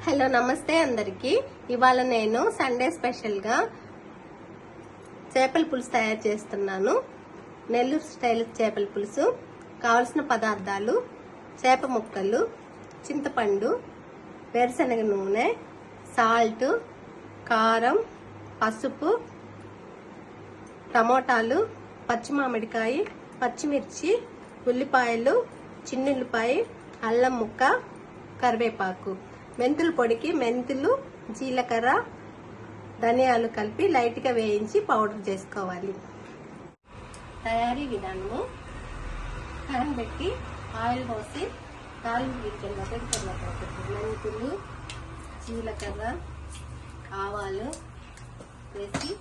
Hello నమస్తే అందరికి. ఇవాళ నేను సండే స్పెషల్ గా చేపల పులుసు తయారు చేస్తున్నాను. నెల్లూరు స్టైల్ చేపల పులుసు. కావలసిన పదార్థాలు: చేప ముక్కలు, చింతపండు, వేరుశనగ నూనె, సాల్ట్, కారం, పసుపు, టమోటాలు, పచ్చి మామిడికాయ, పచ్చిమిర్చి, ఉల్లిపాయలు, చిన్నుల్లిపాయ, అల్లం ముక్క, కరివేపాకు. మెంతుల పొడికి మెంతులు, జీలకర్ర, ధనియాలు కలిపి లైట్ గా వేయించి పౌడర్ చేసుకోవాలి. తయారీ విధానము: ప్యాన్ పెట్టి ఆయిల్ పోసి తాలింపు గింజలు మెంతులు, జీలకర్ర, ఆవాలు వేసి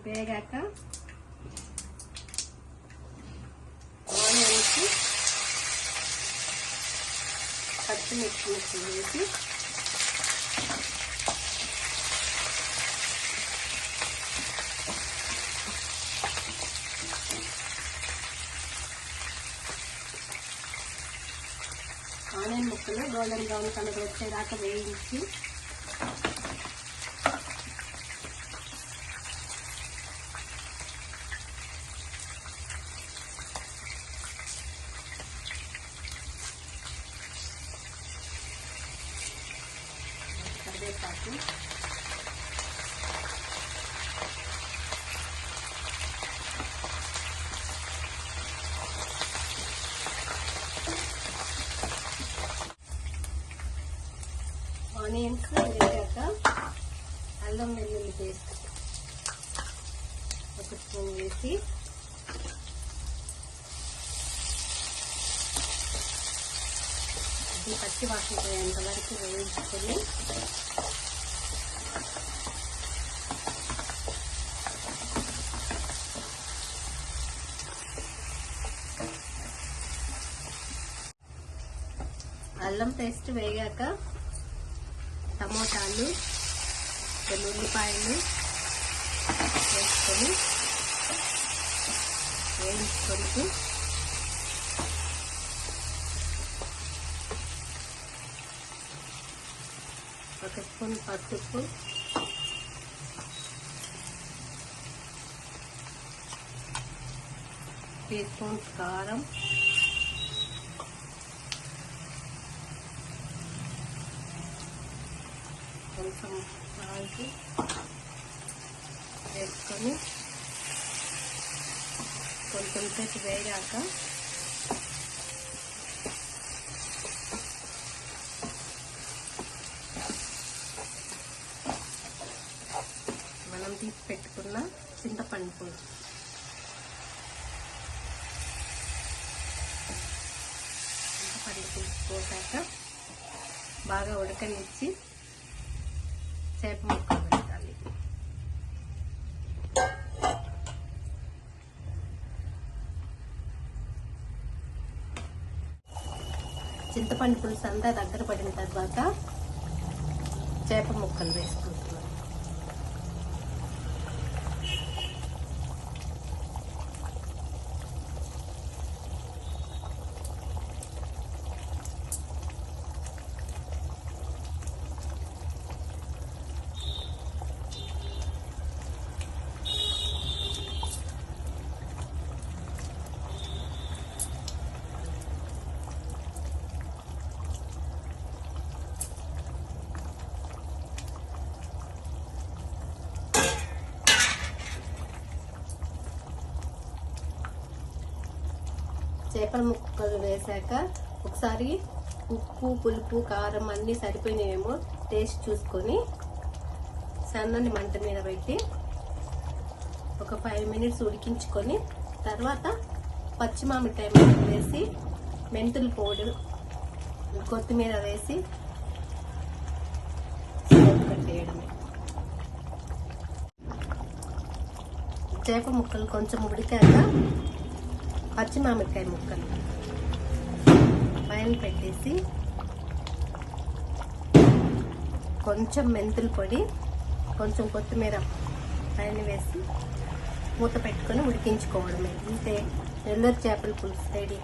వేగాక ఆనియన్స్, పచ్చిమిర్చి వేసి ఆనియన్ ముక్కలు గోల్డెన్ బ్రౌన్ కలర్ వచ్చేదాకా వేయించి కరివేపాకు, ఆనియన్స్ వేగాక అల్లం వెల్లుల్లి పేస్ట్ ఒక స్పూన్ వేసి పచ్చి వాసన పోయేంత వరకు వేయించుకొని అల్లం పేస్ట్ వేగాక టమోటాలు, ఉల్లిపాయలు వేసుకొని వేయించుకొని ఒక స్పూన్ పసుపు, టీ స్పూన్ కారం, కొంచెం సాల్ట్ వేసుకొని కొంచెం సేపు వేగాక మనం తీసి పెట్టుకున్న చింతపండు పులుసు పోసాక బాగా ఉడకనిచ్చి చేప ముక్కలు పెట్టాలి. చింతపండు పులుసు అంతా దగ్గర పడిన తర్వాత చేప ముక్కలు వేసుకుంటున్నాం. చేపల ముక్కలు వేసాక ఒకసారి ఉప్పు, పులుపు, కారం అన్నీ సరిపోయినాయేమో టేస్ట్ చూసుకొని సన్నని మంట మీద పెట్టి ఒక 5 మినిట్స్ ఉడికించుకొని తర్వాత పచ్చి మామిడికాయ ముక్కలు వేసి మెంతుల పౌడర్, కొత్తిమీర వేసి కట్టేయడమే. చేప ముక్కలు కొంచెం ఉడికాక పచ్చి మామిడికాయ ముక్కలు పైన పెట్టేసి కొంచెం మెంతుల పొడి, కొంచెం కొత్తిమీర పైన వేసి మూత పెట్టుకొని ఉడికించుకోవడమే. ఇంతే నెల్లూరు చేపల పులుసు రెడీ.